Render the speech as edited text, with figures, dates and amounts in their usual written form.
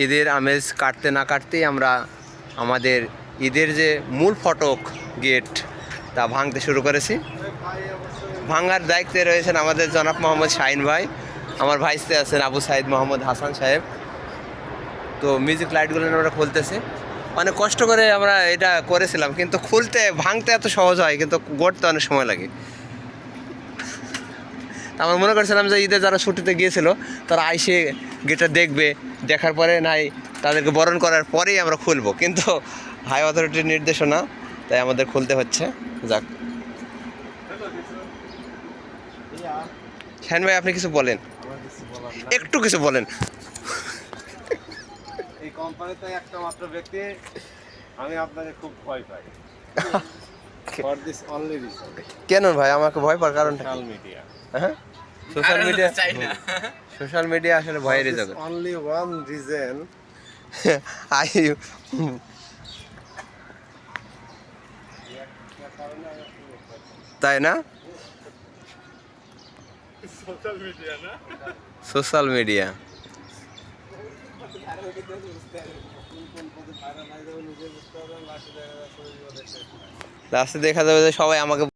ঈদের আমেজ কাটতে না কাটতেই আমরা আমাদের ঈদের যে মূল ফটক গেট তা ভাঙতে শুরু করেছি। ভাঙার দায়িত্বে রয়েছেন আমাদের জনাব মোহাম্মদ শাহিন ভাই, আমার ভাইস্তে আছেন আবু সাইদ মোহাম্মদ হাসান সাহেব। তো মিউজিক লাইটগুলো আমরা খুলতেছি, অনেক কষ্ট করে আমরা এটা করেছিলাম, কিন্তু খুলতে ভাঙতে এত সহজ হয়, কিন্তু গড়তে অনেক সময় লাগে। আমরা মনে করছিলাম যে ঈদে যারা ছুটিতে গিয়েছিল তারা আইসে গেটটা দেখবে, দেখার পরে নাই তাদেরকে বরণ করার পরেই আমরা খুলবো, কিন্তু হাই অথরিটির নির্দেশনা, তাই আমাদের খুলতে হচ্ছে। যাক, শাহিন ভাই আপনি কিছু বলেন, একটু কিছু বলেন। এই কোম্পানিতে একটা মাত্র ব্যক্তি, আমি আপনাকে খুব ভয় পাই। For this only reason. কেন ভাই আমাকে ভয় পাওয়ার কারণটা? Social media. হ্যাঁ, সোশ্যাল মিডিয়া আসলে ভয়েরই জগৎ। Only one reason. আই তাই না? সোশ্যাল মিডিয়া না, সোশ্যাল মিডিয়া। লাস্টে দেখা যাবে যে সবাই আমাকে